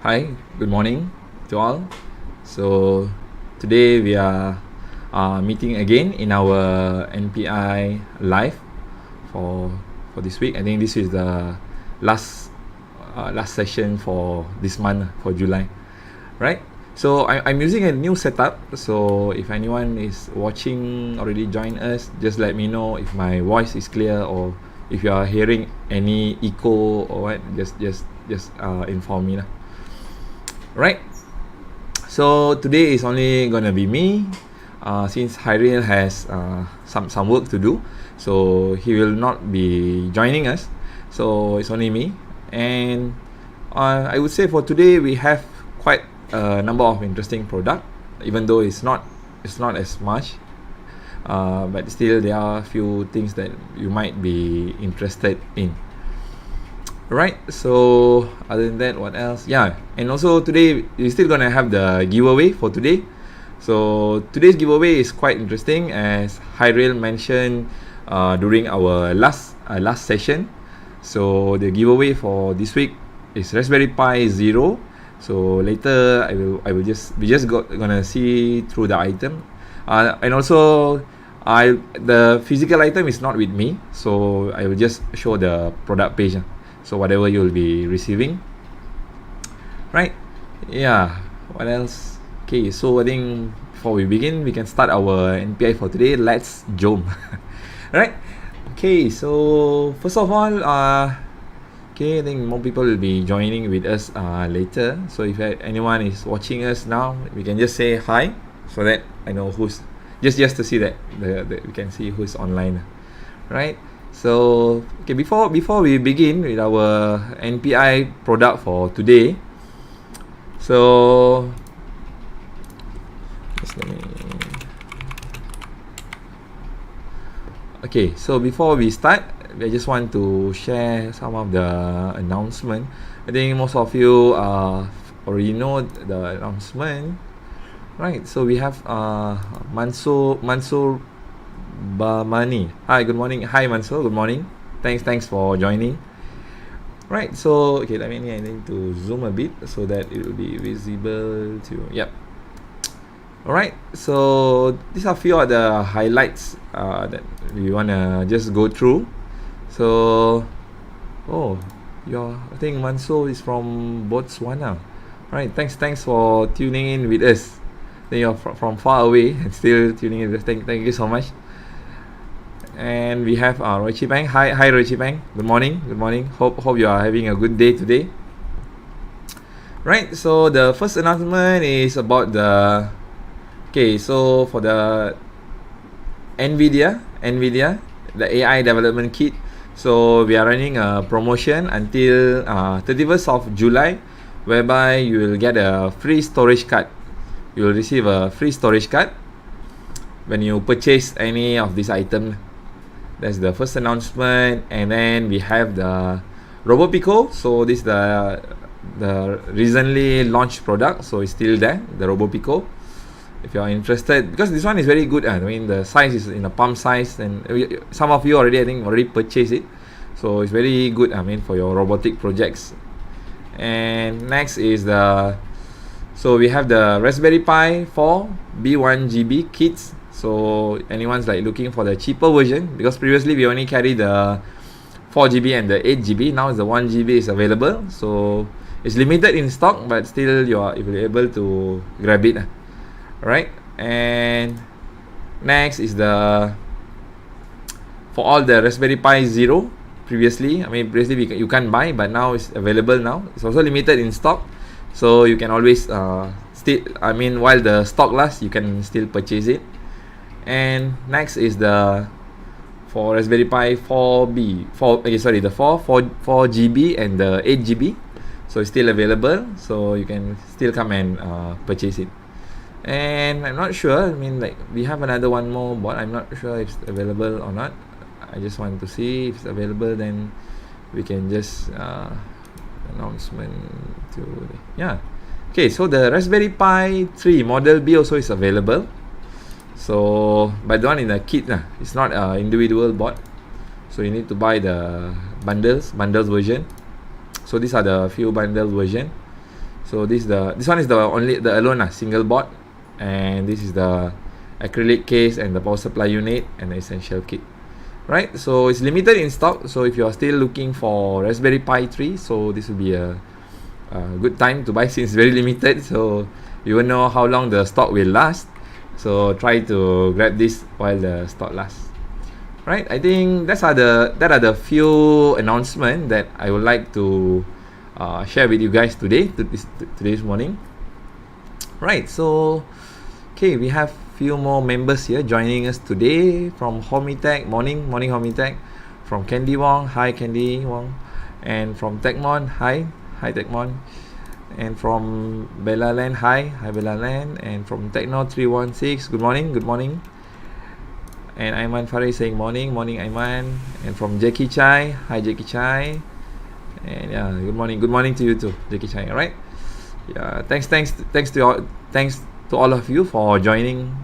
Hi, good morning to all. So today we are meeting again in our NPI live for this week. I think this is the last session for this month for July, right? So I'm using a new setup. So if anyone is watching already join us, just let me know if my voice is clear or if you are hearing any echo or what. Just inform me lah. Right, so today is only gonna be me since Hairil has some work to do, so he will not be joining us, so it's only me. And I would say for today we have quite a number of interesting product, even though it's not as much, but still there are a few things that you might be interested in. Right, so other than that, what else? Yeah, and also today we're still gonna have the giveaway for today. So today's giveaway is quite interesting, as Hairil mentioned during our last session. So the giveaway for this week is Raspberry Pi Zero. So later we just gonna see through the item, and also the physical item is not with me, so I will just show the product page. So whatever you'll be receiving, right? Yeah, what else? Okay, so I think before we begin, we can start our NPI for today. Let's jump. Right? Okay, so first of all, okay, I think more people will be joining with us later. So if anyone is watching us now, we can just say hi so that I know who's just to see that we can see who's online, right? So okay, before we begin with our NPI product for today, so just let me. Okay, so before we start, I just want to share some of the announcement. I think most of you already know the announcement, right? So we have Mansur Bamani. Hi, good morning. Hi, Mansur. Good morning. Thanks for joining. Right. So okay, I need to zoom a bit so that it will be visible to. Yep. All right. So these are a few of the highlights that we wanna just go through. So, I think Mansur is from Botswana. Right. Thanks for tuning in with us. Then you're from far away and still tuning in with us. Thank you so much. And we have Roy Chipang. Hi Roy Chipang. Good morning. Hope you are having a good day today. Right, so the first announcement is about the so for the NVIDIA, the AI development kit. So we are running a promotion until 31st of July, whereby you will get a free storage card. You will receive a free storage card when you purchase any of this item. That's the first announcement. And then we have the RoboPico. So this is the recently launched product, so it's still there, the RoboPico. If you are interested, because this one is very good. I mean, the size is in a palm size, and some of you already purchased it, so it's very good. I mean, for your robotic projects. And next is so we have the Raspberry Pi 4 B1GB kits. So anyone's like looking for the cheaper version, because previously we only carry the 4GB and the 8GB. Now the 1GB is available, so it's limited in stock, but still you'll be able to grab it. Right? And next is for all the Raspberry Pi Zero. Previously you can't buy, but now it's available. Now it's also limited in stock, so you can always while the stock lasts, you can still purchase it. And next is for Raspberry Pi 4GB and the 8GB, so it's still available, so you can still come and purchase it. And I'm not sure, we have another one more, but I'm not sure if it's available or not. I just want to see if it's available, then we can just announcement okay, so the Raspberry Pi 3 Model B also is available. So, but the one in the kit, it's not an individual board. So you need to buy the bundles version. So these are the few bundle version. So this one is the alone single board, and this is the acrylic case and the power supply unit and the essential kit. Right, so it's limited in stock. So if you are still looking for Raspberry Pi 3, so this will be a good time to buy since it's very limited. So you won't know how long the stock will last. So try to grab this while the stock lasts. Right, I think that are the few announcements that I would like to share with you guys today's morning. Right, so okay, we have few more members here joining us today from Homitech. Morning Homitech. From Candy Wong, hi Candy Wong. And from Techmon, hi Techmon. And from Bella Land, hi Bella Land. And from Techno 316, good morning. And Aiman Farid saying morning Aiman. And from Jackie Chai, hi Jackie Chai. And yeah, good morning to you too, Jackie Chai. All right. Yeah, thanks to all of you for joining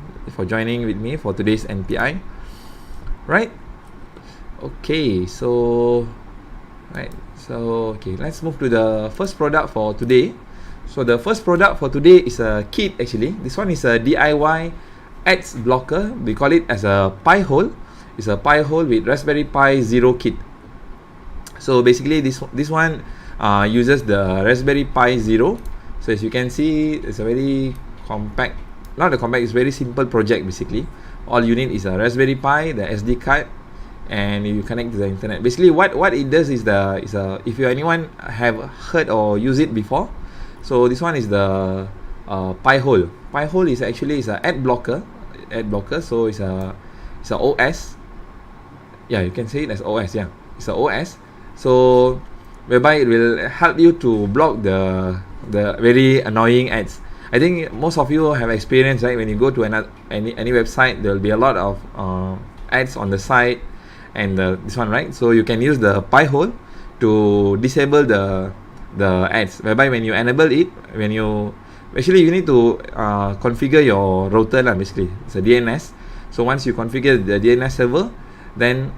with me for today's NPI. Right. Okay, so let's move to the first product for today. So the first product for today is a kit actually. This one is a DIY ads blocker. We call it as a Pi hole. It's a Pi hole with Raspberry Pi Zero kit. So basically this one uses the Raspberry Pi Zero. So as you can see, it's a very it's very simple project basically. All you need is a Raspberry Pi, the SD card, and you connect to the internet. Basically what it does is if anyone have heard or used it before, so this one is the Pi hole. Pi hole is actually an ad blocker. So it's a OS. Yeah, you can say it as OS. Yeah, it's a OS. So whereby it will help you to block the very annoying ads. I think most of you have experienced, right? When you go to any website, there will be a lot of ads on the site, and this one, right? So you can use the Pi hole to disable the ads. Whereby when you enable it, you need to configure your router lah. Basically, it's a DNS. So once you configure the DNS server, then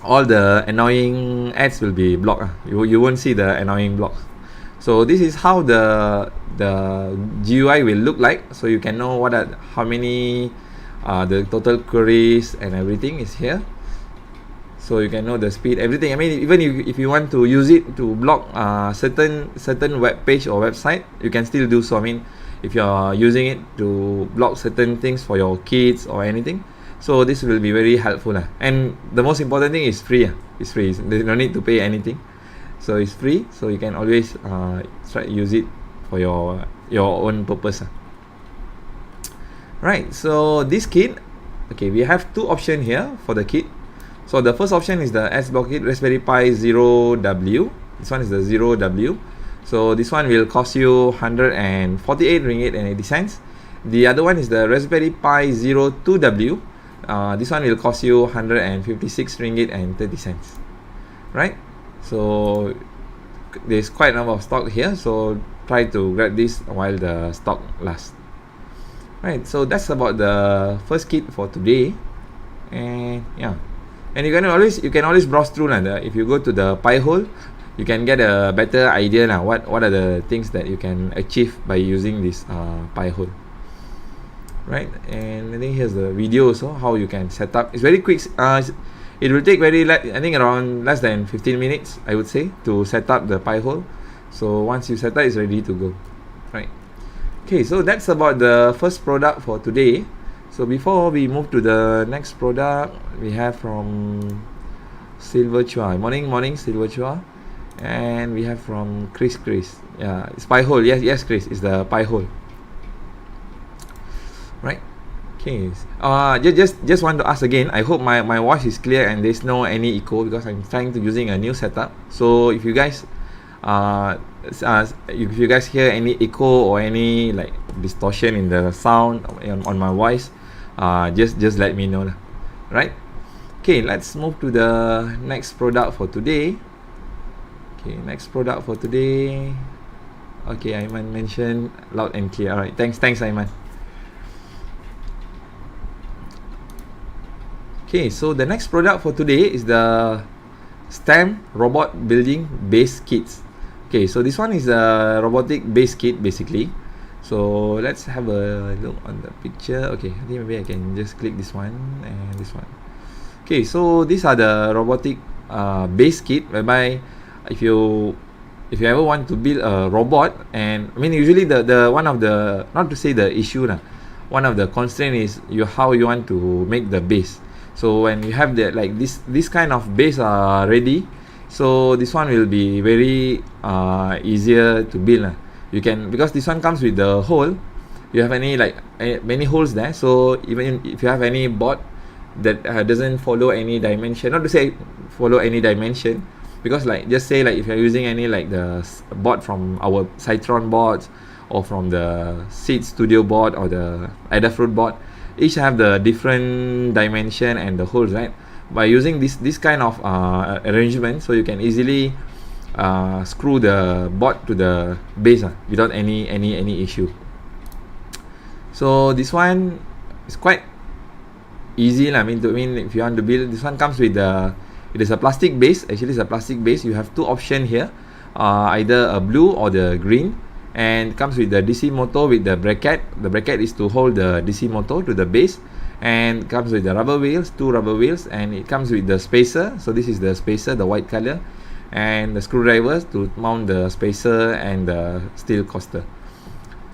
all the annoying ads will be blocked. You won't see the annoying blocks. So this is how the GUI will look like. So you can know how many the total queries and everything is here. So you can know the speed, everything. I mean, even if you want to use it to block certain web page or website, you can still do so. I mean, if you are using it to block certain things for your kids or anything, so this will be very helpful. And the most important thing is free. It's free. There's no need to pay anything. So it's free. So you can always try to use it for your own purpose. Right. So this kit, okay, we have two options here for the kit. So the first option is the S block kit Raspberry Pi 0W. This one is the 0W. So this one will cost you 148 ringgit and 80 cents. The other one is the Raspberry Pi 02W. This one will cost you 156 ringgit and 30 cents. Right? So there's quite a number of stock here. So try to grab this while the stock lasts. Right? So that's about the first kit for today. And yeah. And you can always browse through if you go to the Pi hole, you can get a better idea what are the things that you can achieve by using this Pi hole. Right, and I think here's the video also how you can set up. It's very quick. It will take I think around less than 15 minutes, I would say, to set up the Pi hole. So once you set up, it's ready to go. Right. Okay, so that's about the first product for today. So before we move to the next product, we have from Silver Chua. Morning Silver Chua. And we have from Chris. Yeah, it's Pi hole. Yes, Chris, it's the Pi hole. Right. Okay. Just want to ask again. I hope my voice is clear and there's no any echo because I'm trying to using a new setup. So if you guys hear any echo or any like distortion in the sound on my voice, just let me know. Right. Okay, let's move to the next product for today. Okay, next product for today. Okay, Aiman mentioned loud and clear. Alright, thanks Aiman. Okay, so the next product for today is the STEM robot building base kits. Okay, so this one is a robotic base kit basically. So let's have a look on the picture. Okay, I think maybe I can just click this one and this one. Okay, so these are the robotic base kit, whereby if you ever want to build a robot, and I mean usually the one of the, not to say the issue lah, one of the constraint is how you want to make the base. So when you have the like this kind of base ready, so this one will be very easier to build lah. You can, because this one comes with the hole, you have any like many holes there, so even if you have any board that doesn't follow any dimension, not to say follow any dimension, because like just say like if you're using any like the board from our Cytron boards, or from the Seed Studio board, or the Adafruit board, each have the different dimension and the holes, right? By using this kind of arrangement, so you can easily screw the board to the base without any issue. So this one is quite easy lah. I mean if you want to build, this one comes with the, it is a plastic base. Actually it's a plastic base. You have two options here, either a blue or the green, and comes with the DC motor with the bracket. The bracket is to hold the DC motor to the base, and comes with the rubber wheels, two rubber wheels, and it comes with the spacer. So this is the spacer, the white color, and the screwdrivers to mount the spacer and the steel coaster.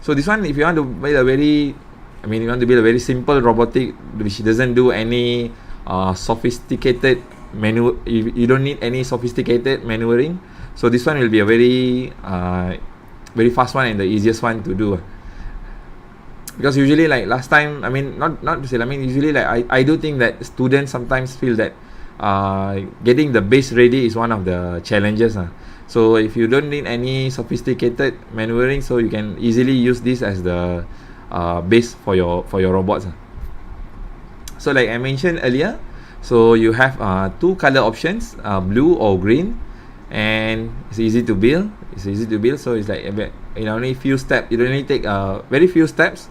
So this one, if you want to build a very, I mean you want to build a very simple robotic which doesn't do any sophisticated you don't need any sophisticated maneuvering. So this one will be a very very fast one and the easiest one to do. Because usually like last time, I mean not to say, I mean usually like I do think that students sometimes feel that getting the base ready is one of the challenges. So if you don't need any sophisticated maneuvering, so you can easily use this as the base for your robots. So like I mentioned earlier, so you have two color options, blue or green, and it's easy to build. So it's like only few steps. You don't only take very few steps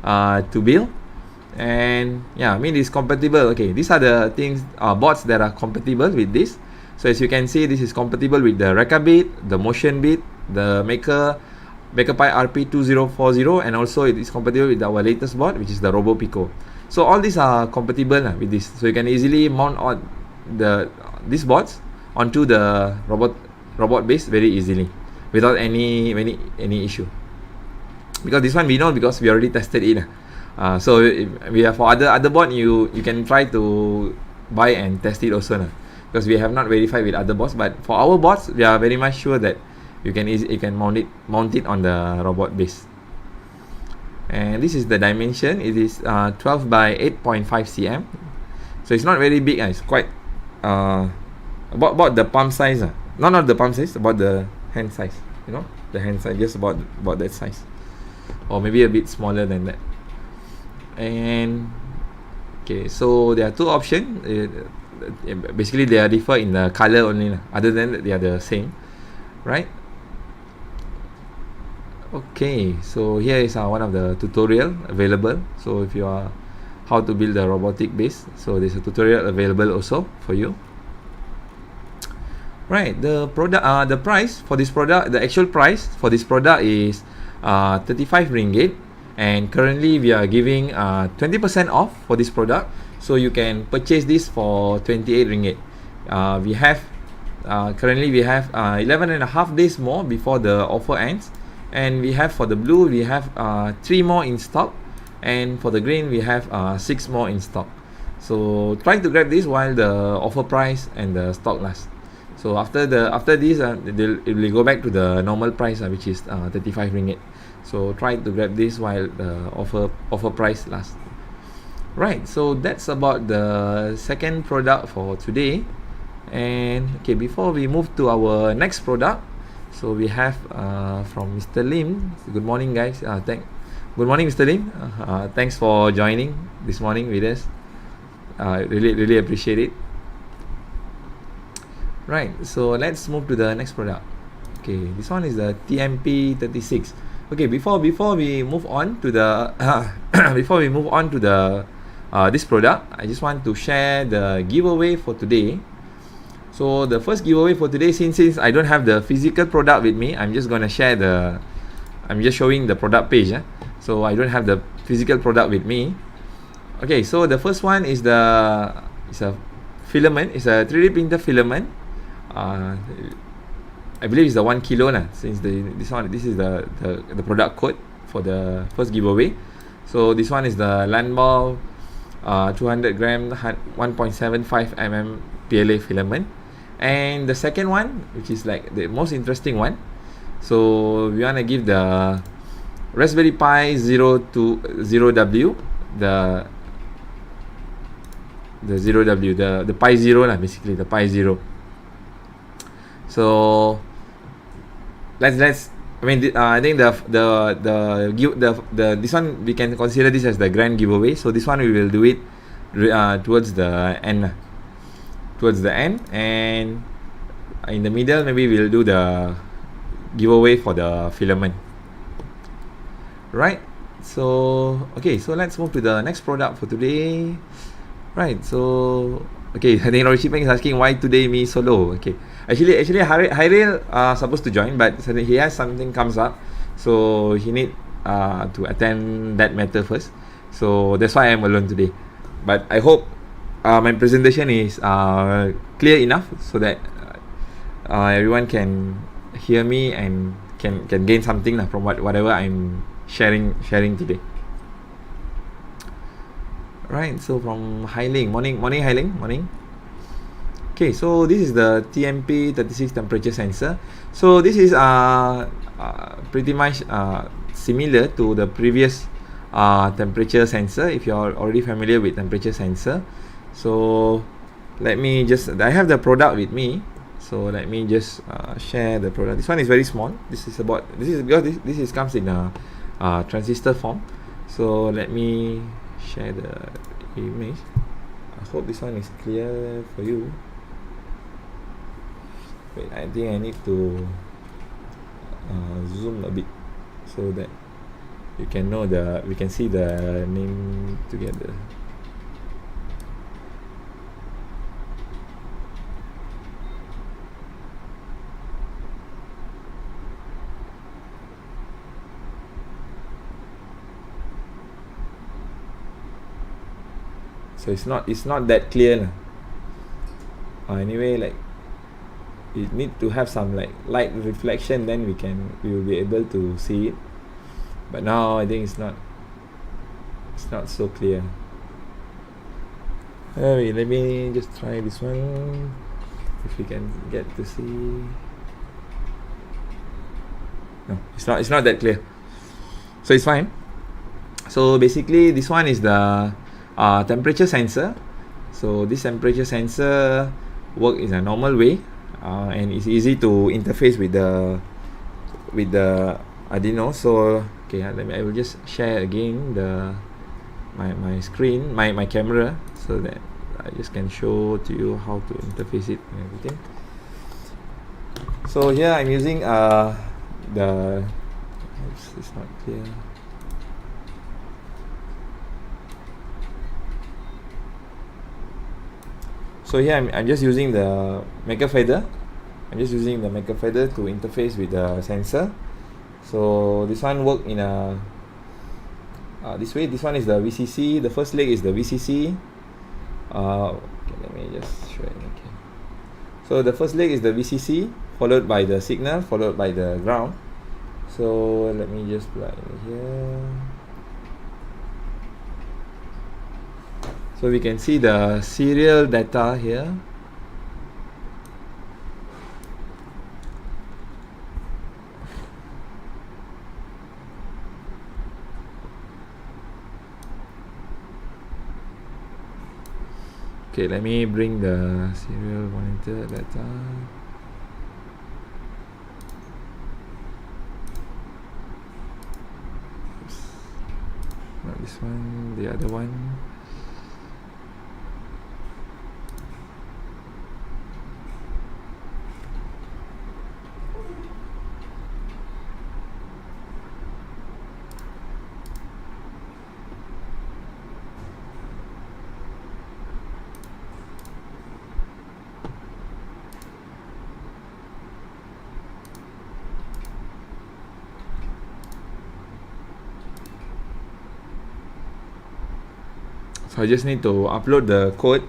to build. And yeah, I mean it's compatible. Okay, these are the things, boards that are compatible with this. So as you can see, this is compatible with the Rekabit, the Motion Bit, the Maker Pi RP2040, and also it is compatible with our latest board, which is the RoboPico. So all these are compatible with this. So you can easily mount on these boards onto the robot base very easily without any issue. Because this one we know, because we already tested it. So if we have for other board, you can try to buy and test it also, because we have not verified with other boards. But for our boards, we are very much sure that you can mount it on the robot base. And this is the dimension. It is 12 by 8.5 cm. So it's not very big. It's quite about the palm size. Not the palm size, about the hand size. The hand size, just about that size, or maybe a bit smaller than that. And okay, so there are two options. Basically they are differ in the color only. Other than that, they are the same, right? Okay, so here is one of the tutorial available. So if you are how to build a robotic base, so there's a tutorial available also for you. Right, the product, the price for this product, the actual price for this product is 35 ringgit, and currently we are giving 20% off for this product, so you can purchase this for 28 ringgit. We have currently we have 11 and a half days more before the offer ends, and we have for the blue we have 3 more in stock, and for the green we have 6 more in stock. So try to grab this while the offer price and the stock lasts. So after this it will go back to the normal price, which is 35 ringgit. So try to grab this while the offer price lasts. Right, so that's about the second product for today. And okay, before we move to our next product, so we have from Mr. Lim. Good morning, guys. Good morning, Mr. Lim. Thanks for joining this morning with us. Really appreciate it. Right, so let's move to the next product. Okay, this one is the TMP36. Okay, before we move on to the this product, I just want to share the giveaway for today. So the first giveaway for today, since I don't have the physical product with me, I'm just gonna share I'm just showing the product page. So I don't have the physical product with me. Okay, so the first one is it's a filament. It's a 3D printer filament. I believe it's the 1 kilo since this is the product code for the first giveaway. So this one is the Landball 200 gram 1.75 mm PLA filament. And the second one, which is like the most interesting one, so we want to give the Raspberry Pi 0W, the 0W, the Pi 0 basically the Pi 0. So let's I think the this one we can consider this as the grand giveaway. So this one we will do it towards the end. And in the middle maybe we'll do the giveaway for the filament. Right, so okay, so let's move to the next product for today. Right, so okay, I think Roshi Peng is asking why today me solo. Okay, actually Hairil supposed to join, but he has something comes up, so he need to attend that matter first. So that's why I'm alone today. But I hope my presentation is clear enough so that everyone can hear me and can gain something from whatever I'm sharing today. Right, so from Hailing, morning Hailing, morning. Okay, so this is the TMP 36 temperature sensor. So this is pretty much similar to the previous temperature sensor, if you're already familiar with temperature sensor. So let me just, I have the product with me, so let me just share the product. This one is very small. This is because this comes in a transistor form. So let me share the image. I hope this one is clear for you. Wait, I think I need to zoom a bit so that you can know we can see the name together. So it's not that clear. Anyway, like it need to have some like light reflection, then we will be able to see it. But now I think it's not so clear. Anyway, let me just try this one, if we can get to see. No, it's not that clear. So it's fine. So basically this one is the temperature sensor. So this temperature sensor work in a normal way, and it's easy to interface with the Arduino. So okay, I will just share again my screen, my camera, so that I just can show to you how to interface it and everything. So here I'm using it's not clear. So here I'm just using the Mega Feather. I'm just using the Mega Feather to interface with the sensor. So this one work in a this way. This one is the VCC. The first leg is the VCC. Okay, let me just show it. Okay. So the first leg is the VCC, followed by the signal, followed by the ground. So let me just plug in here. So we can see the serial data here. Okay, let me bring the serial monitor data. Oops. Not this one, the other one. So I just need to upload the code,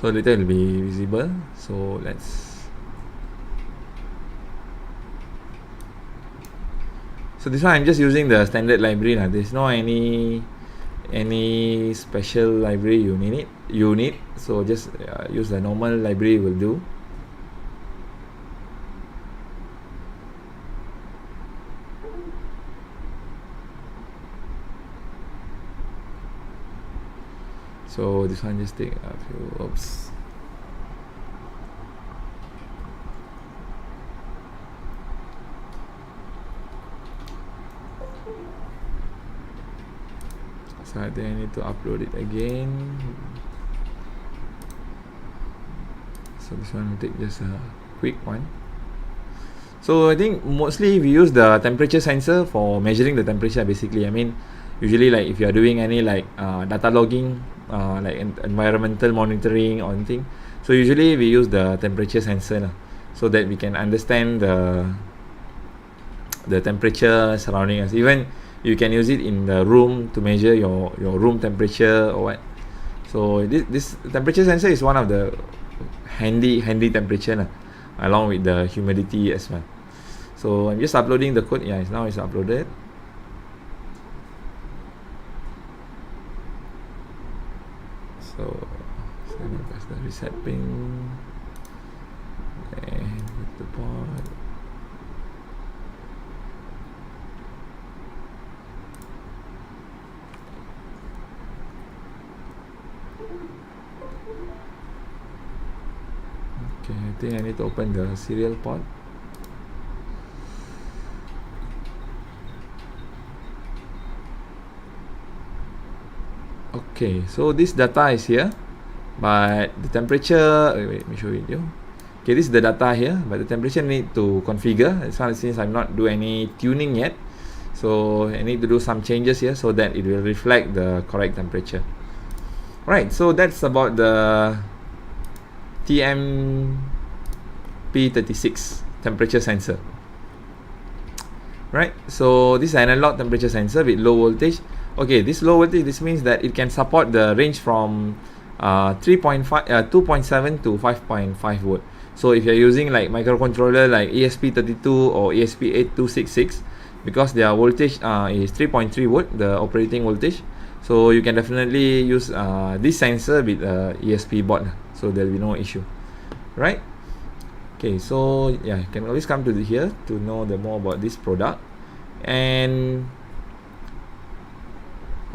so later it will be visible. So so this one I'm just using the standard library now. There's no any special library you need. So just use the normal library will do. So this one just take a few. Oops. So I think I need to upload it again. So this one will take just a quick one. So I think mostly we use the temperature sensor for measuring the temperature basically. I mean, usually like if you are doing any like data logging, like environmental monitoring or anything, so usually we use the temperature sensor so that we can understand the temperature surrounding us. Even you can use it in the room to measure your room temperature or what. So this temperature sensor is one of the handy temperature along with the humidity as well. So I'm just uploading the code. Yeah, now it's uploaded. So press the reset pin and hit the port. Okay, I think I need to open the serial port. Okay, so this data is here, but the temperature, wait, let me show you. Okay, this is the data here, but the temperature need to configure. Since I'm not do any tuning yet, so I need to do some changes here so that it will reflect the correct temperature. Right, so that's about the TMP36 temperature sensor. Right, so this is an analog temperature sensor with low voltage. Okay, this low voltage, this means that it can support the range from 2.7 to 5.5 volt. So if you're using like microcontroller like ESP32 or ESP8266, because their voltage is 3.3 volt, the operating voltage, so you can definitely use this sensor with ESP board, so there will be no issue, right? Okay, so yeah, you can always come to here to know more about this product. And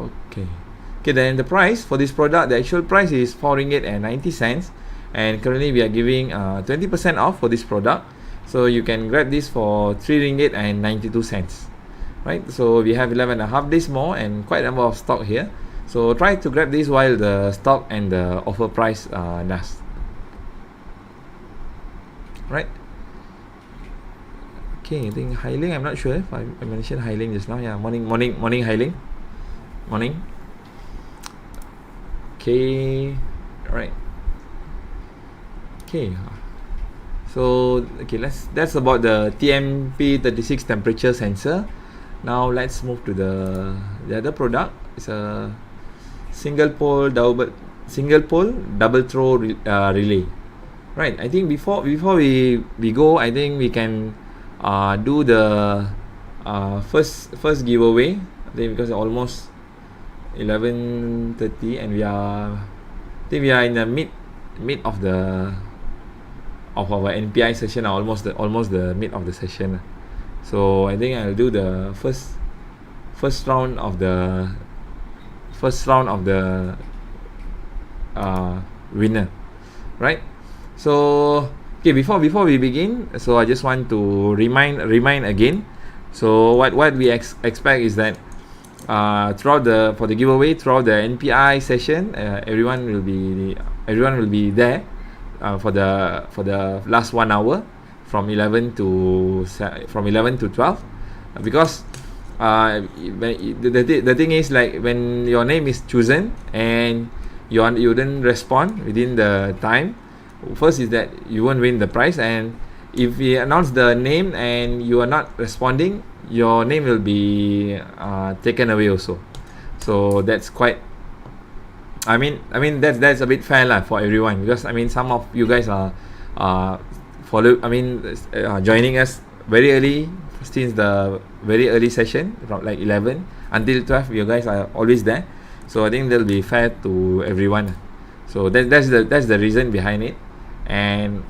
okay, then the price for this product, the actual price is 4 ringgit and 90 cents, and currently we are giving 20% off for this product, so you can grab this for 3 ringgit and 92 cents, right? So we have 11.5 days more and quite a number of stock here, so try to grab this while the stock and the offer price lasts, right? Okay, I think Hailing, I'm not sure if I mentioned Hailing just now. Yeah, morning Hailing. Morning. Okay, right. Okay, so okay, that's about the TMP36 temperature sensor. Now let's move to the other product. It's a single pole double throw relay. Right, I think before we go, I think we can do the first giveaway. I think because almost 11:30 and I think we are in the mid of our NPI session, almost the mid of the session. So I think I'll do the first round of the winner, right? So okay, before we begin, so I just want to remind again. So what we expect is that throughout the giveaway, throughout the NPI session, everyone will be there for the last 1 hour from 11 to 12, because the thing is, like, when your name is chosen and you didn't respond within the time, first is that you won't win the prize, and if we announce the name and you are not responding, your name will be taken away also. So that's quite that's a bit fair lah for everyone, because I mean some of you guys are follow joining us very early, since the very early session from like 11 until 12. You guys are always there, so I think that'll be fair to everyone. So that's the reason behind it, and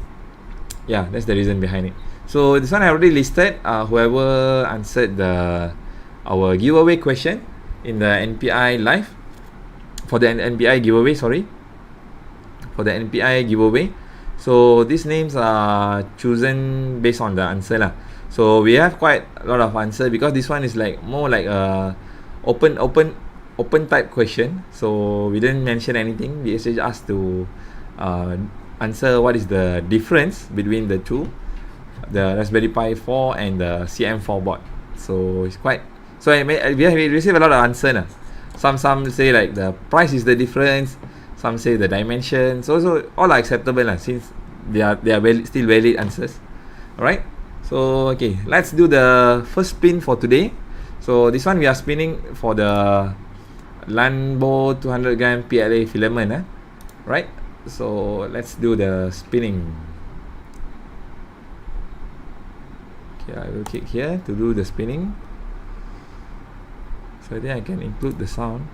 yeah, that's the reason behind it. So this one I already listed. Whoever answered our giveaway question in the NPI live, for the NPI giveaway, so these names are chosen based on the answer lah. So we have quite a lot of answer, because this one is like more like a open type question. So we didn't mention anything. We just asked to answer what is the difference between the two, the Raspberry Pi 4 and the CM4 board. So it's quite, so we receive a lot of answer now. Some say like the price is the difference, some say the dimension. So all are acceptable lah, since they are still valid answers. Alright, so okay, let's do the first spin for today. So this one we are spinning for the Lambo 200 gram PLA filament, right? So let's do the spinning. Okay, I will click here to do the spinning. So then I can include the sound.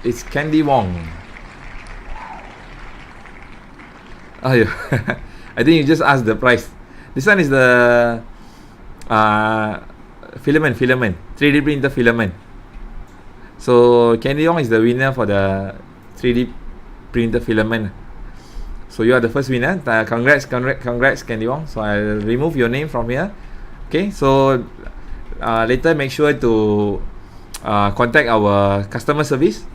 It's Candy Wong. Oh yeah. I think you just asked the price. This one is the filament 3D printer filament. So Candy Wong is the winner for the 3D printer filament. So you are the first winner. Congrats Candy Wong. So I'll remove your name from here. Okay, so later make sure to contact our customer service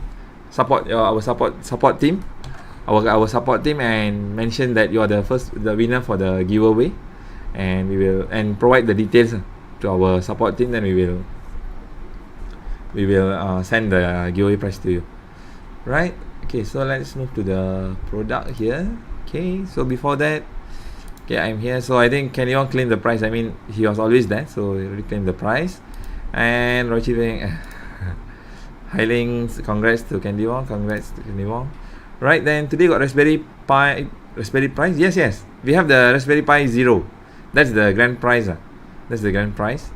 support, our support team, our support team, and mention that you are the winner for the giveaway, and we will provide the details to our support team. Then we will send the giveaway prize to you. Right? Okay, so let's move to the product here. Okay, so before that, okay, I'm here. So I think Kenny Wong claimed the prize. I mean, he was always there, so he already claimed the prize. And Rochi Beng, hi links, congrats to Candy Wong, Right, then today got Raspberry Pi Yes, we have the Raspberry Pi Zero. That's the grand prize. That's the grand prize.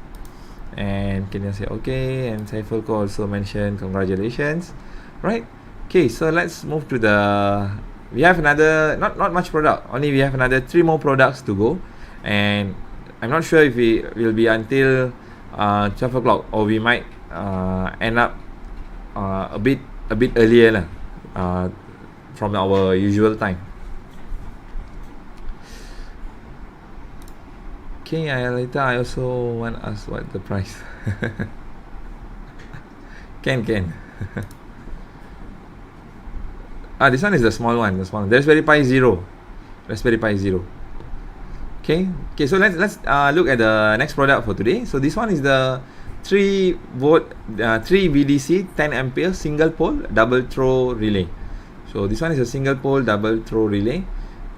And can you say okay? And Saifulko also mentioned congratulations. Right, okay, so let's move to the, we have another, not much product, only we have another 3 more products to go, and I'm not sure if we will be until 12 o'clock, or we might end up a bit earlier from our usual time. Okay, later I also want to ask what the price. Can. This one is the small one. The Raspberry Pi Zero. Okay, so let's look at the next product for today. So this one is the 3 VDC 10 ampere single pole double throw relay. So this one is a single pole double throw relay,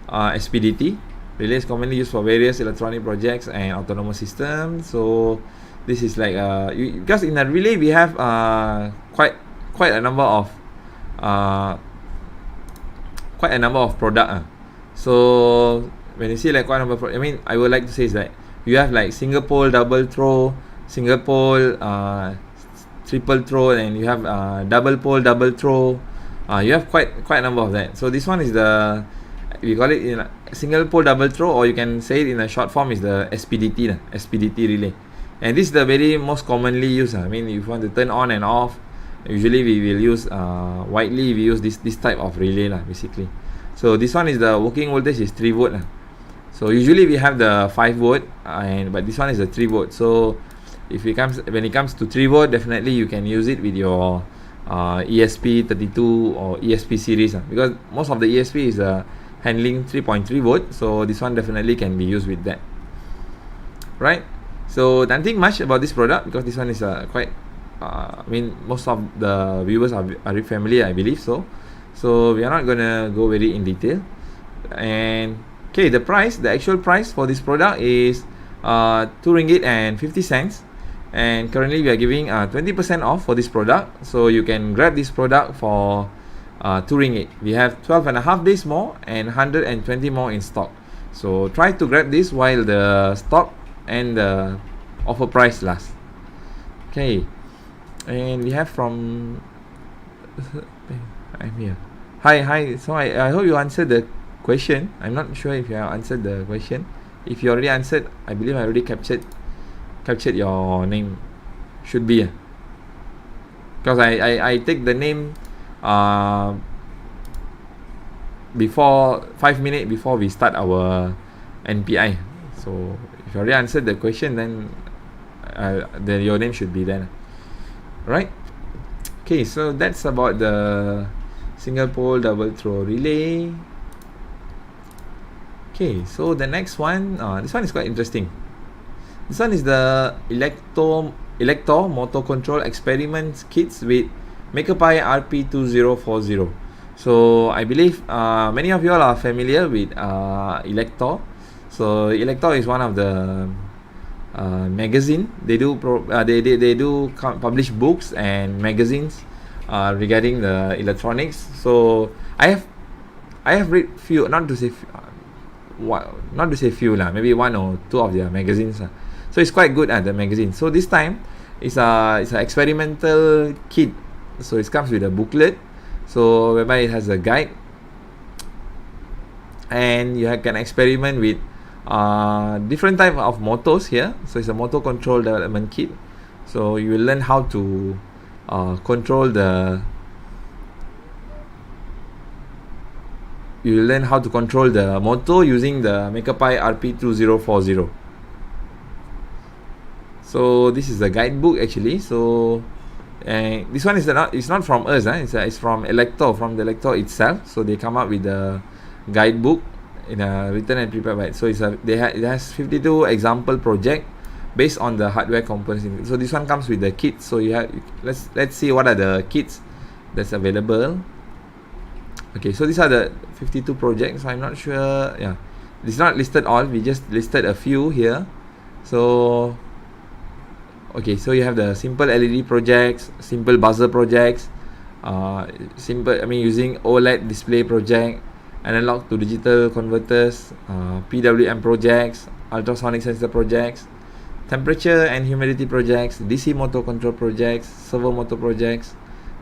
SPDT. Relay is commonly used for various electronic projects and autonomous systems. So this is like because in a relay we have quite a number of product. So when you see like quite a number of I would like to say is that you have like single pole double throw, single pole triple throw, and you have double pole double throw. You have quite a number of that. So this one is the, we call it in single pole double throw, or you can say it in a short form is the SPDT relay. And this is the very most commonly used. If you want to turn on and off, usually we will use widely we use this type of relay basically. So this one is the working voltage is 3 volt. So usually we have the 5 volt, but this one is a 3 volt. So when it comes to 3 volt, definitely you can use it with your ESP32 or ESP series, because most of the ESP is handling 3.3 volt. So this one definitely can be used with that. Right, so don't think much about this product, because this one is quite most of the viewers are very familiar, I believe so. So we are not gonna go very in detail. And okay, the actual price for this product is 2 ringgit and 50 cents. and currently we are giving 20% off for this product, so you can grab this product for 2 ringgit. We have 12.5 days more and 120 more in stock, so try to grab this while the stock and the offer price lasts. Okay, and we have from I'm here. Hi. So I hope you answered the question. I'm not sure if you have answered the question. If you already answered, I believe I already captured your name. Should be, because I take the name before 5 minutes before we start our NPI. So if you already answered the question, then your name should be there. Right? Okay, so that's about the single pole double throw relay. Okay, so the next one, this one is quite interesting. This one is the Elektor motor control experiments kits with MakerPi RP2040. So I believe many of you all are familiar with Elektor. So Elektor is one of the magazine. They do publish books and magazines regarding the electronics. So I have read few, not to say few lah, maybe 1 or 2 of their magazines. So it's quite good at the magazine. So this time it's an experimental kit. So it comes with a booklet, so whereby it has a guide, and you can experiment with different type of motors here. So it's a motor control development kit. So you will learn how to control the motor using the MakerPi RP2040. So this is the guidebook actually. So this one is not from us, it's from Elektor, from the Elektor itself. So they come up with the guidebook in a written and prepared by it. So it has 52 example project based on the hardware components. So this one comes with the kit. So you have, let's see what are the kits that's available. Okay, so these are the 52 projects. I'm not sure, it's not listed all, we just listed a few here. So okay, so you have the simple LED projects, simple buzzer projects, using OLED display project, analog to digital converters, PWM projects, ultrasonic sensor projects, temperature and humidity projects, DC motor control projects, servo motor projects,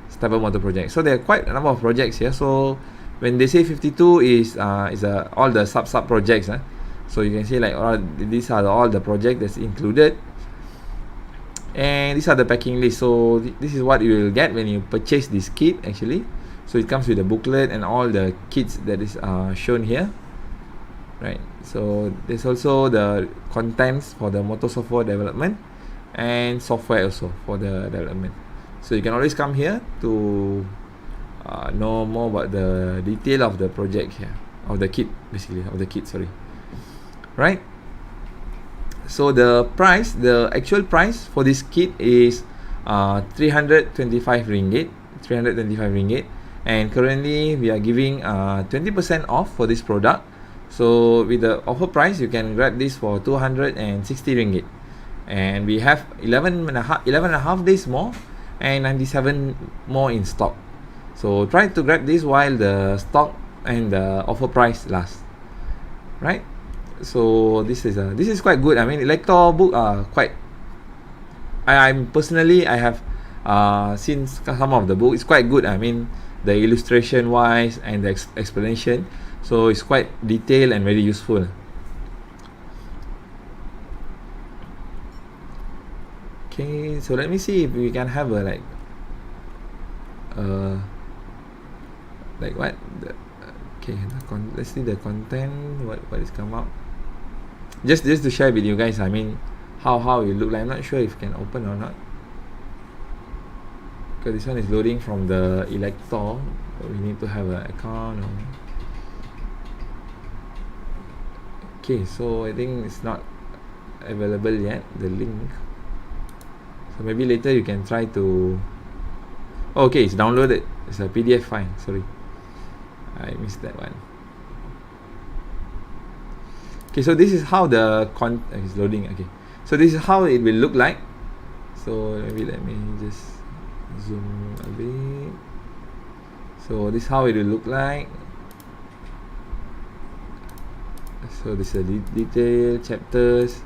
stepper motor projects. So there are quite a number of projects here. So when they say 52 is all the sub projects. So you can see like these are all the projects that's included. And these are the packing list. So this is what you will get when you purchase this kit actually. So it comes with a booklet and all the kits that is shown here, right? So there's also the contents for the motor software development and software also for the development. So you can always come here to know more about the detail of the project here, of the kit basically, right? So the actual price for this kit is 325 ringgit, and currently we are giving 20% off for this product. So with the offer price, you can grab this for 260 ringgit, and we have 11 and a half days more and 97 more in stock. So try to grab this while the stock and the offer price lasts, right? So this is quite good. I mean, Elektor book are quite. I'm personally, I have seen some of the book. It's quite good. I mean, the illustration wise and the explanation. So it's quite detailed and very useful. Okay, so let me see if we can have a let's see the content. What is come up? Just to share with you guys. I mean, how it look like. I'm not sure if it can open or not, because this one is loading from the Elektor. We need to have an account. Okay, so I think it's not available yet, the link. So maybe later you can try to. Okay, it's downloaded. It's a PDF file. Sorry, I missed that one. Okay, so this is how the is loading. Okay, so this is how it will look like. So maybe let me just zoom a bit. So this is how it will look like. So this is a detail chapters.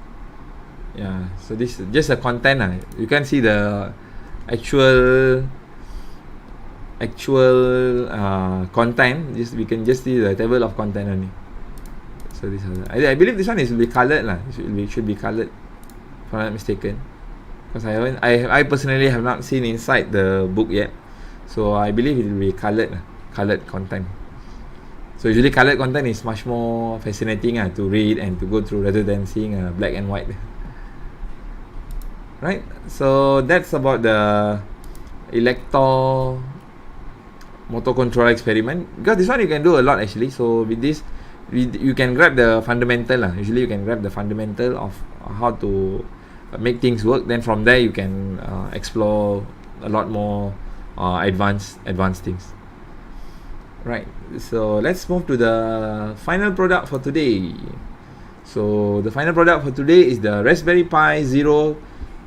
Yeah, so this is just a content. You can see the actual content. Just we can just see the table of content only. So this I believe this one will be colored lah. It should be colored, if I'm not mistaken. Because I personally have not seen inside the book yet. So I believe it will be colored content. So usually colored content is much more fascinating to read and to go through rather than seeing black and white. Right, so that's about the Elektor motor control experiment. Because this one you can do a lot actually. So with this, you can grab the fundamental. Usually you can grab the fundamental of how to make things work. Then from there you can explore a lot more advanced things. Right, so let's move to the final product for today. So the final product for today is the Raspberry Pi Zero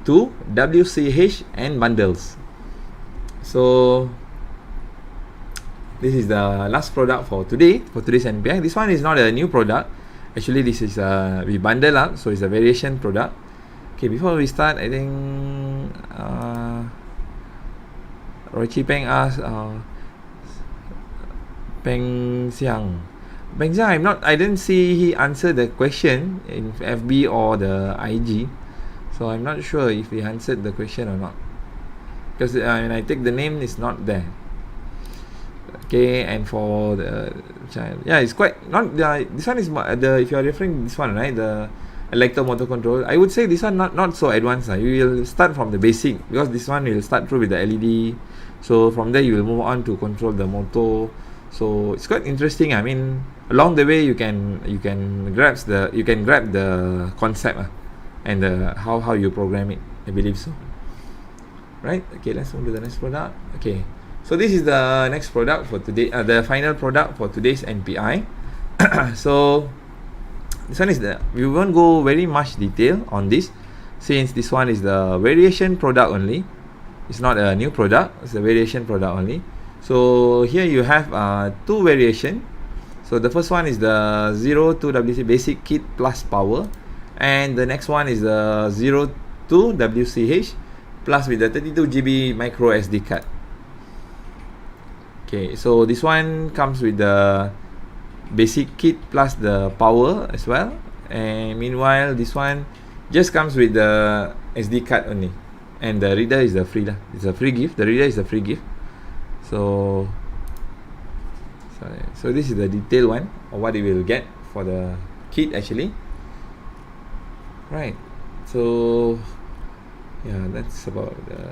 2 WCH and bundles. So this is the last product for today, for today's NPI. This one is not a new product. Actually, this is we bundle up, so it's a variation product. Okay, before we start, I think Roy Chi Peng asked Peng Xiang, I didn't see he answered the question in FB or the IG, so I'm not sure if he answered the question or not, because when I take the name, it's not there. Okay, and for the child, yeah, it's quite not this one is the, if you are referring this one, right, the Elektor motor control, I would say this one not so advanced. You will start from the basic, because this one will start through with the LED, so from there you will move on to control the motor. So it's quite interesting. I mean, along the way you can grab the concept and how you program it. I believe so. Right? Okay, let's move to the next product. Okay, so this is the next product for today. The final product for today's NPI. So this one is we won't go very much detail on this, since this one is the variation product only. It's not a new product. It's a variation product only. So here you have two variation. So the first one is the 02 WC basic kit plus power, and the next one is the 02 WCH plus with the 32 GB micro SD card. Okay, so this one comes with the basic kit plus the power as well, and meanwhile this one just comes with the SD card only, and the reader is the free. It's a free gift. The reader is a free gift. So this is the detailed one of what you will get for the kit actually. Right, so yeah, that's about the.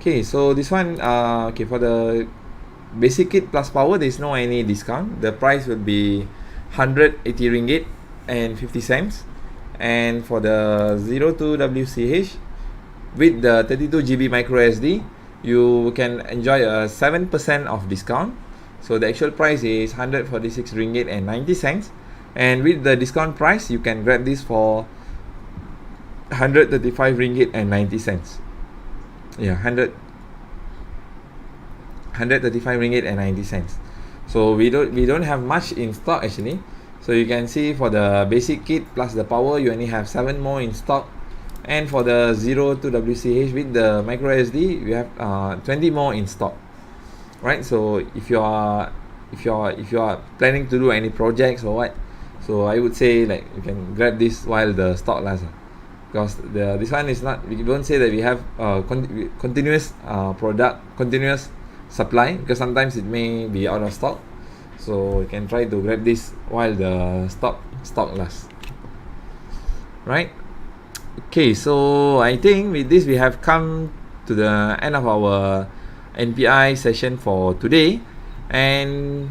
Okay, so this one okay, for the basic kit plus power, there is no any discount. The price will be 180 ringgit and 50 cents, and for the 02 WCH with the 32 GB micro SD, you can enjoy a 7% of discount. So the actual price is 146 ringgit and 90 cents, and with the discount price you can grab this for 135 ringgit and 90 cents. Yeah, 135 ringgit and 90 cents. So we don't have much in stock actually. So you can see for the basic kit plus the power, you only have 7 more in stock, and for the 02 WCH with the micro SD, we have 20 more in stock. Right, so if you are planning to do any projects or what, so I would say like you can grab this while the stock lasts, because this one is not, we don't say that we have continuous continuous supply, because sometimes it may be out of stock. So you can try to grab this while the stock lasts. Right. Okay, so I think with this we have come to the end of our NPI session for today. And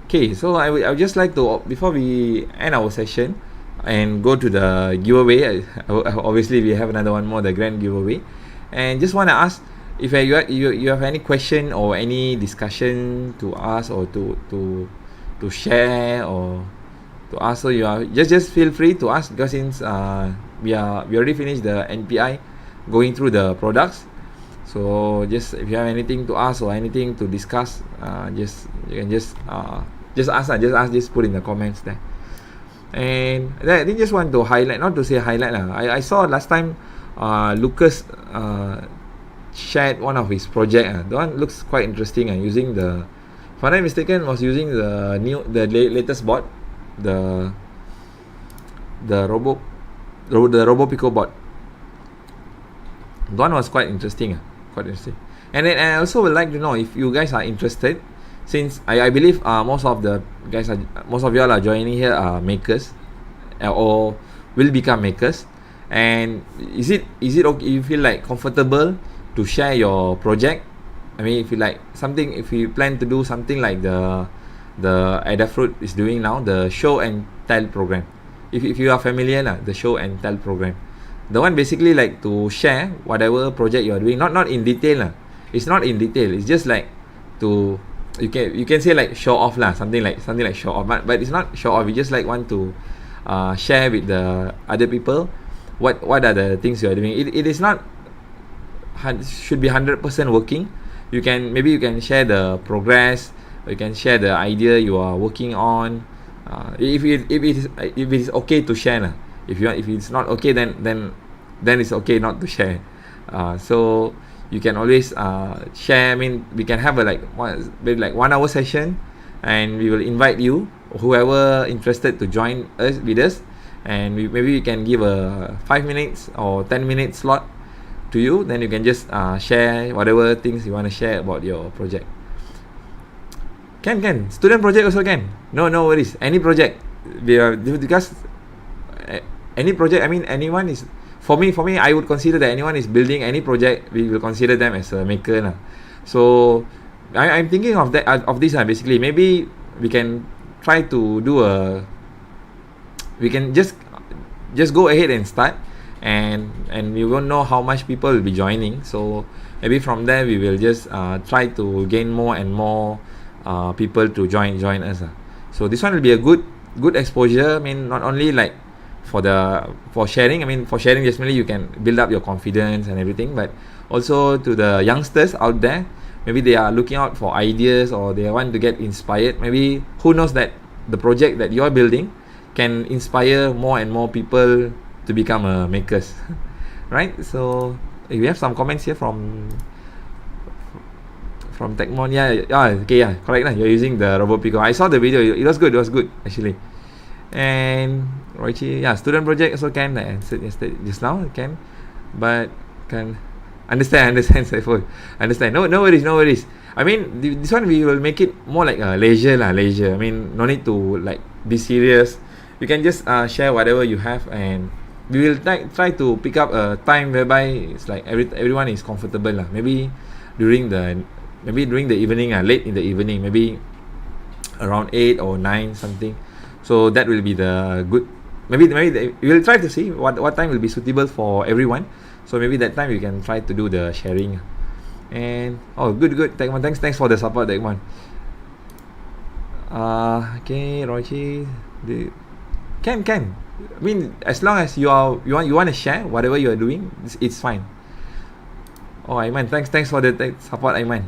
okay, so I would just like to, before we end our session and go to the giveaway, obviously we have another one more, the grand giveaway, and just want to ask if you have any question or any discussion to ask or to share, or ask. So you are just feel free to ask, because since we already finished the NPI, going through the products. So just if you have anything to ask or anything to discuss, you can just ask. Just put in the comments there. And I think just want to highlight, not to say highlight lah. I saw last time Lucas shared one of his project. The one looks quite interesting. Using the, if I'm not mistaken, was using the latest bot, the Robo Pico bot. The one was quite interesting. And then I also would like to know if you guys are interested, since I believe most of y'all are joining here are makers, or will become makers. And is it okay, you feel like comfortable to share your project? I mean, if you plan to do something like the Adafruit is doing now, the show and tell program. If you are familiar, the show and tell program, the one basically like to share whatever project you are doing, not in detail. It's not in detail. It's just like to, you can say like show off something like show off, but it's not show off. You just like want to share with the other people what are the things you are doing. It is not should be 100% working. You can share the progress, or you can share the idea you are working on. If it is okay to share. If it's not okay, then it's okay not to share. So you can always share. I mean, we can have a 1 hour session, and we will invite you, whoever interested, to join us with us, and maybe we can give a 5 minutes or 10 minute slot to you. Then you can just share whatever things you want to share about your project. Can student project also can. No worries. Any project, because any project, I mean, anyone is, for me I would consider that anyone is building any project, we will consider them as a maker. So I'm thinking of this basically. Maybe we can try to do we can just go ahead and start, and we won't know how much people will be joining. So maybe from there we will just try to gain more and more people to join us. So this one will be a good exposure. I mean, not only like for sharing. I mean, for sharing, definitely you can build up your confidence and everything, but also to the youngsters out there, maybe they are looking out for ideas, or they want to get inspired. Maybe, who knows, that the project that you are building can inspire more and more people to become makers. Right? So we have some comments here from Techmon. Correct. You're using the RoboPico. I saw the video. It was good actually. And Roichi, student project also can. I said yesterday, just now can, but can understand. Saiful, understand. No worries. I mean, this one we will make it more like a leisure. I mean, no need to like be serious. You can just share whatever you have, and we will try to pick up a time whereby it's like everyone is comfortable. Maybe during the evening, late in the evening, maybe around 8 or 9 something. So that will be the good. Maybe we will try to see what time will be suitable for everyone. So maybe that time we can try to do the sharing. And good. Tekman, thanks for the support, Tekman. Okay, Roichi. Can. I mean, as long as you want to share whatever you are doing, it's fine. Aiman, thanks for the support, Aiman.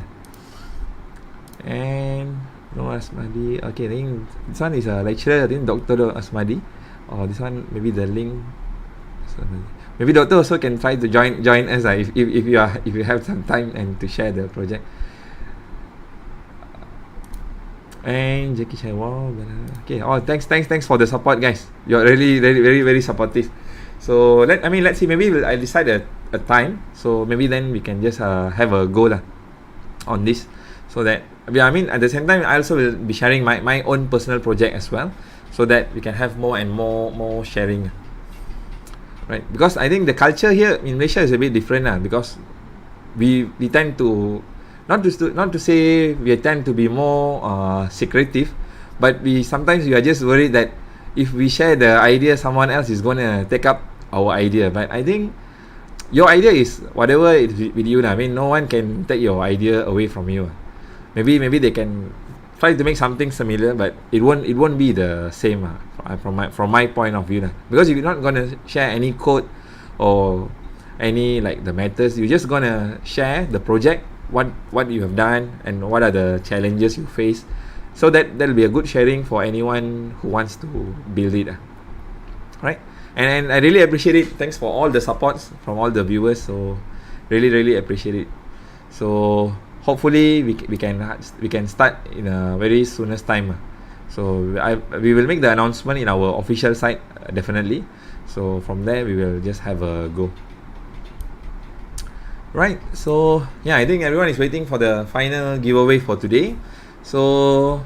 And Asmadi. Okay, I think this one is a lecturer. I think Dr. Asmadi. This one, maybe the link. Maybe Doctor also can try to join us if you have some time and to share the project. And Jackie Chai, wow. Okay. Thanks for the support, guys. You're really very, very supportive. So let's see. Maybe I decide a time. So maybe then we can just have a go on this. So that, I mean, at the same time, I also will be sharing my own personal project as well, so that we can have more and more sharing. Right? Because I think the culture here in Malaysia is a bit different because we tend to not to say we tend to be more secretive, but sometimes we are just worried that if we share the idea, someone else is gonna take up our idea. But I think your idea is whatever is with you. I mean, no one can take your idea away from you. Maybe they can try to make something similar, but it won't be the same from my point of view because you're not gonna share any code or any like the matters. You're just gonna share the project, what you have done and what are the challenges you face, so that'll be a good sharing for anyone who wants to build it, right? And I really appreciate it. Thanks for all the supports from all the viewers. So really appreciate it. So hopefully we can start in a very soonest time. So we will make the announcement in our official site, definitely. So from there we will just have a go. Right. So yeah, I think everyone is waiting for the final giveaway for today. So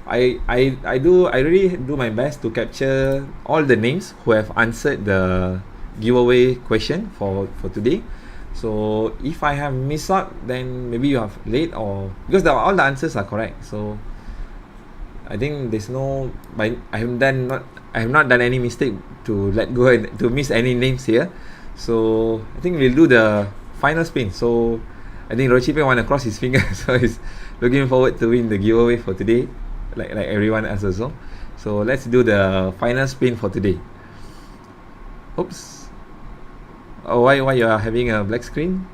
I really do my best to capture all the names who have answered the giveaway question for today. So if I have missed out, then maybe you have late, or because all the answers are correct. So I think there's no, I have not done any mistake to let go and to miss any names here. So I think we'll do the final spin. So I think Rochipe want to cross his fingers, so he's looking forward to win the giveaway for today, like everyone else also. So let's do the final spin for today. Oops. Oh, why you are having a black screen?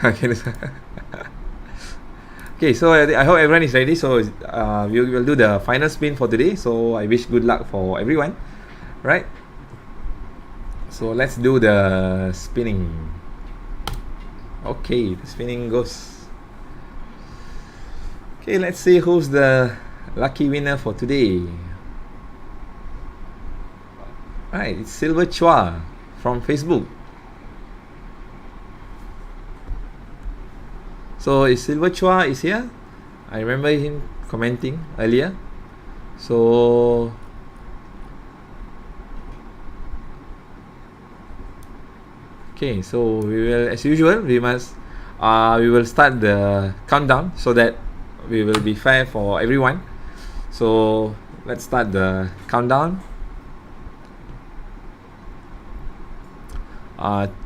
Okay, so I hope everyone is ready. So we will do the final spin for today. So I wish good luck for everyone, right? So let's do the spinning. Okay, the spinning goes. Okay, let's see who's the lucky winner for today. Right, it's Silver Chua from Facebook. So is Silver Chua is here? I remember him commenting earlier. So okay, so we will, as usual, we will start the countdown so that we will be fair for everyone. So let's start the countdown.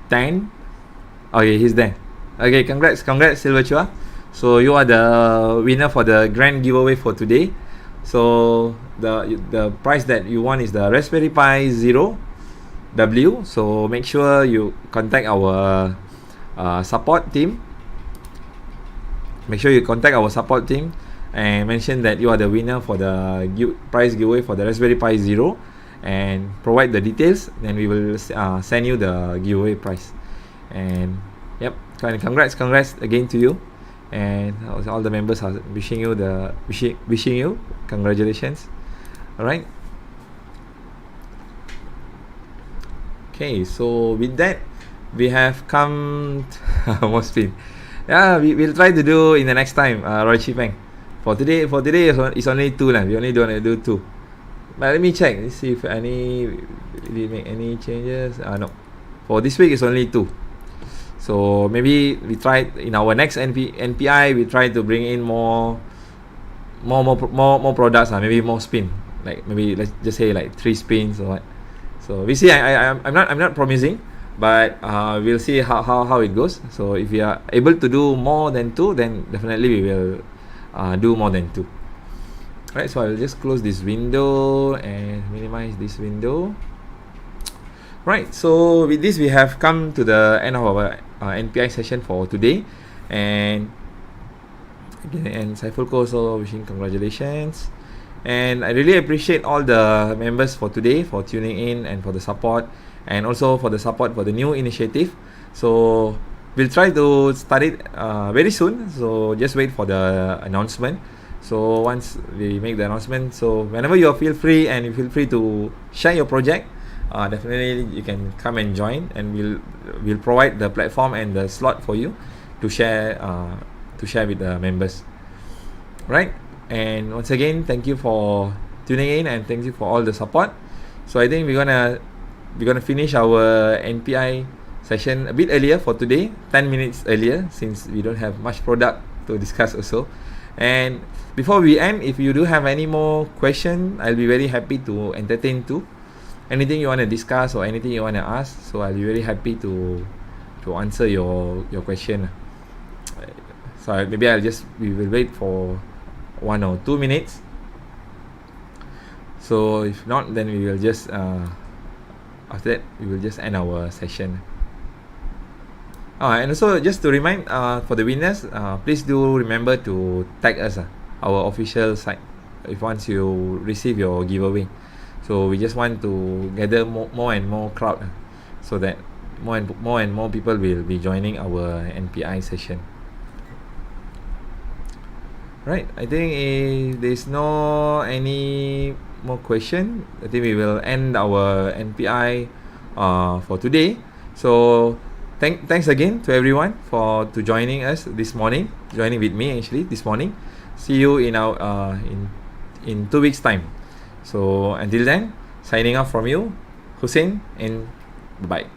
10. Okay, he's there. Okay, congrats Silver Chua. So you are the winner for the grand giveaway for today. So the prize that you won is the Raspberry Pi Zero W. So make sure you contact our support team. Make sure you contact our support team and mention that you are the winner for the prize giveaway for the Raspberry Pi Zero, and provide the details. Then we will send you the giveaway prize. And yep, congrats again to you, and all the members are wishing you congratulations. All right. Okay, so with that, we have come more spin. Yeah, we'll try to do in the next time, Roy Chipeng. For today it's only 2 lah. We only don't do 2. But let me check. Let's see if we make any changes. No. For this week it's only 2. So maybe we try in our next NPI. We try to bring in more products. Maybe more spin. Like maybe let's just say like 3 spins or what. So we see. I'm not promising, but we'll see how it goes. So if we are able to do more than 2, then definitely we will do more than 2. Right. So I'll just close this window and minimize this window. Right, so with this we have come to the end of our NPI session for today, and again, and Saifulko also wishing congratulations, and I really appreciate all the members for today for tuning in and for the support, and also for the support for the new initiative. So we'll try to start it very soon, so just wait for the announcement. So once we make the announcement, so whenever you feel free, and you feel free to share your project, definitely you can come and join, and we'll provide the platform and the slot for you to share with the members, right? And once again, thank you for tuning in, and thank you for all the support. So I think we're gonna finish our NPI session a bit earlier for today, 10 minutes earlier, since we don't have much product to discuss also. And before we end, if you do have any more question, I'll be very happy to entertain too. Anything you want to discuss or anything you want to ask, so I'll be very happy to answer your question. So maybe we will wait for 1 or 2 minutes. So if not, then we will just after that we will just end our session. And also just to remind for the winners, please do remember to tag us, our official site, if once you receive your giveaway. So we just want to gather more and more crowd, so that more and more people will be joining our NPI session. Right, I think if there's no any more question, I think we will end our NPI for today. So thanks again to everyone to joining us this morning, joining with me actually this morning. See you in our in 2 weeks time. So until then, signing off from you, Hussein, and bye.